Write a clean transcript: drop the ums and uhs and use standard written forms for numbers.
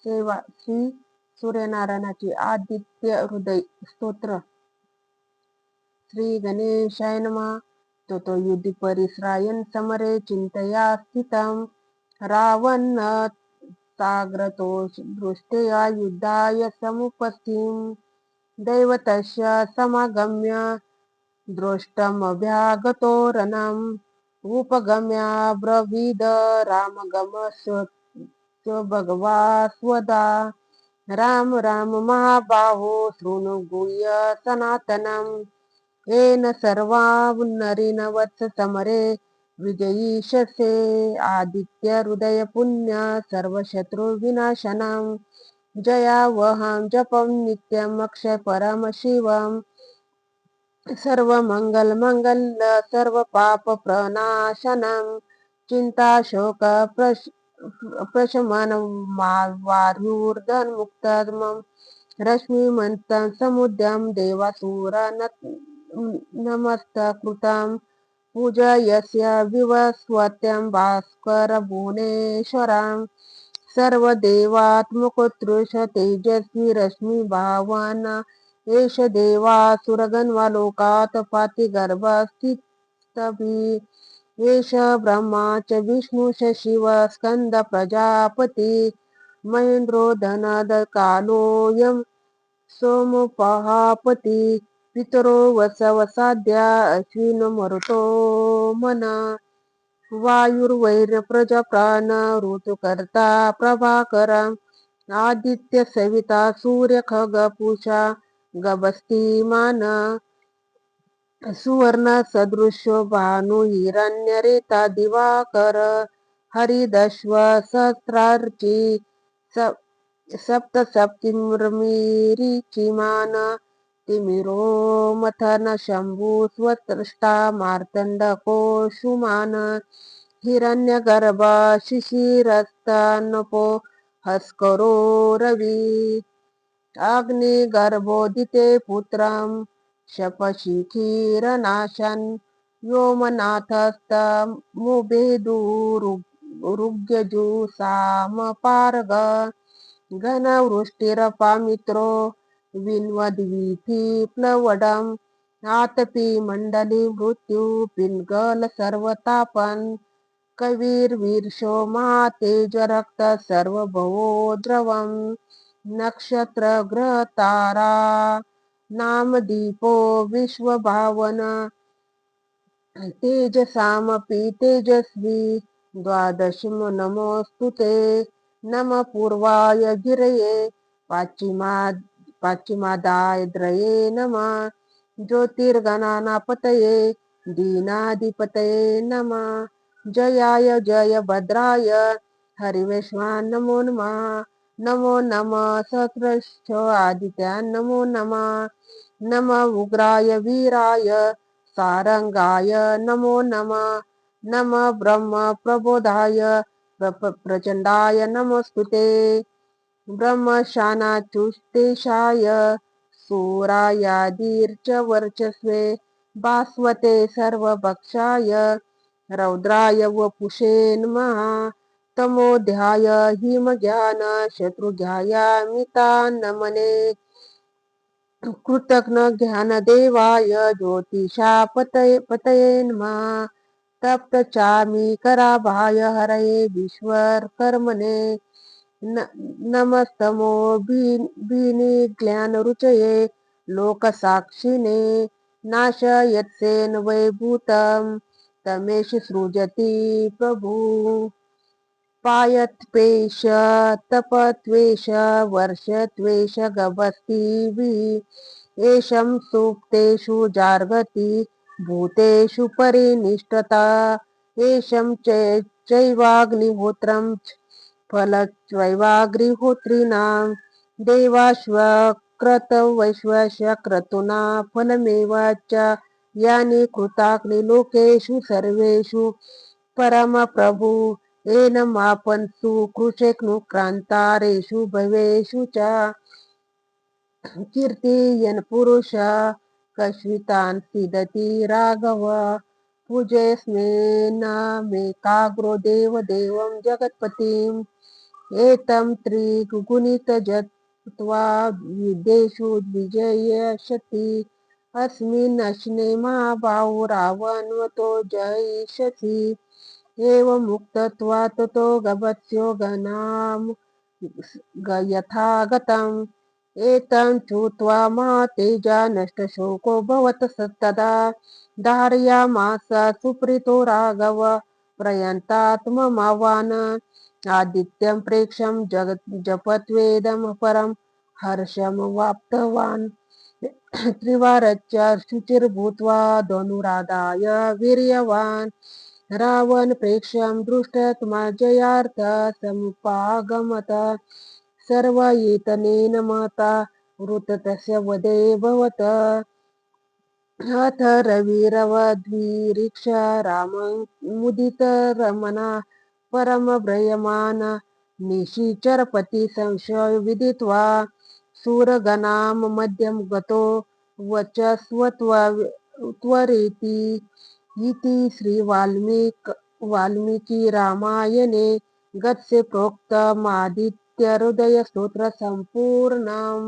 सेवा श्री सूर्यनारायणाची आदित्य हृदय स्तोत्र. श्री गणेशाय नमः. तो युधी परिस्रायन समरे चिंतया स्थितम रावण साग्रतो दृष्टया युद्धाय समुपस्थिम दैवतस्य समागम्य दृष्टमभ्यागतो रणम् उपगम्य ब्रवीद रामगमस्य भगवा स्वदा राम राम महाबाहो शृणु गुह्य सनातनम् येन सर्वा नरीन वत्स समरे विजयीशसे आदित्य हृदय पुण्य सर्व शत्रु विनाशनम् जयावहं जपं नित्यम् अक्षय परम शिवम् सर्व मंगल मंगल सर्व पाप प्रनाशनम चिंता शोक प्रशमन वायुर्धन मुक्तम रश्मिमंत समुद्यम देवासुर नमस्तकृतं पूजयस्य विवस्वत्यं भास्कर भुवनेश्वरं सर्वदेवात्मकोत्कृष्ट तेजस्वी रश्मी भावन एष देवासुरगणवा लोकात् पाति गर्भस्थितभि एष ब्रह्मा च विष्णु च शिव स्कंद प्रजापति महेंद्रो धनद कालोऽयं सोमपहापति पितरो वसवसाद्या अश्विनो मरुतो मन वायुर्वैर प्रजाप्राण ऋतुकर्ता प्रभाकर आदित्य सविता सूर्य खग पूषा गभस्तिमान सुवर्ण सदृशो भानु हिरण्यरेता दिवाकर हरिदश्व सहस्रार्ची सप्तसप्तिर्मिरिचिमान तिमिरो मथन शंभु स्वत्रष्टा मार्तंड कोशुमान हिरण्यगर्भ शिशिरस्तनपो हस्करो रवी अग्निगर्भोदिते पुत्रं शपशिखिरनाशन व्योमनाथस्तमुभेदुरुग्यजुषामपारग घनवृष्टिरपामित्रो विन्वद्वीथि प्लवडम् आतपी मंडली मृत्यू पिंगल सर्वतापन कविर्वीर्षो महातेज रक्त सर्वभवो द्रवम् नक्षत्र ग्रह तारा नामदीपो विश्वभावन तेजसामपि तेजस्वी द्वादशम नमोस्तुते नमः पूर्वाय गिरये पाश्चिमादायद्रये नमः ज्योतिर्गणानापतये दीनाधिपतये नमः जयाय जय भद्राय हरिवेश्वान नमो नमः नमो नमः सहस्रश्च आदित्यान नमो नमः नमः उग्राय वीराय सारंगाय नमो नमः नमः ब्रह्म प्रबोधाय प्रचंडाय नमोस्तुते ब्रह्मशानाचुष्टेशाय सूरायादीर्च वर्चस्वे भास्वते सर्वभक्षाय रौद्राय वपुषे नमः तमोध्याय हिमज्ञान शत्रुध्यायामितान्नमने कृतघ्न ज्ञानदेवाय ज्योतिषापतये नमः तप्तचामी कराभाय हरये विश्वकर्मणे नमस्तमो ज्ञानरुचये लोकसाक्षिणे नाशयत्सेन वैभूतं तमेष सृजति प्रभु पायत्वेष तपत्वेष वर्षत्वेष गभस्तिभिः एषं सूक्तेषु जार्गति भूतेषु परिनिष्ठता एषं चैवाग्निहोत्रं फलच्चैवाग्निहोत्रिणां देवाश्वक्रतवैश्वस्य क्रतूना फलमेव च यानि कृताग्निलोकेषु सर्वेषु परमप्रभु एनमापन्सु कृशेनुक्रान्तारेषु भवेषु च कीर्तयन् पुरुष कश्वितान् सीदति राघव पूजयस्मेन मेकाग्रो देवदेवं जगत्पतिं एतं त्रिगुणितजत्वा युद्धेषु विजयिष्यति अस्मिन्नश्ने महाबाहो रावणवतो जयिष्यसि एवमुक्त्वा ततो गभत्स्यो गणां यथा गतम् एतं श्रुत्वा महातेजा नष्टशोको भवत तदा धारयामास सुप्रीतो राघव प्रयन्तात्ममावान् आदित्यं प्रेक्षं जपत्वेदं परं हर्षमवाप्तवान् त्रिवारच्च शुचिर्भूत्वा धनुरादाय वीर्यवान् रावण प्रेक्ष्यं दृष्ट्वा समुपागमत सर्व एतनेन महता वृत्तस्य वदे भवत अथ रविरवद्विरीक्ष रामं मुदितरमणा परमभ्रयमाण निशिचरपति संशय विदित्वा शूरगणां मध्यं गतो वचस्वत्वरेति इति वाल्मीकि रामायणे गद्ये प्रोक्तमादित्यहृदयस्तोत्र सम्पूर्णम्।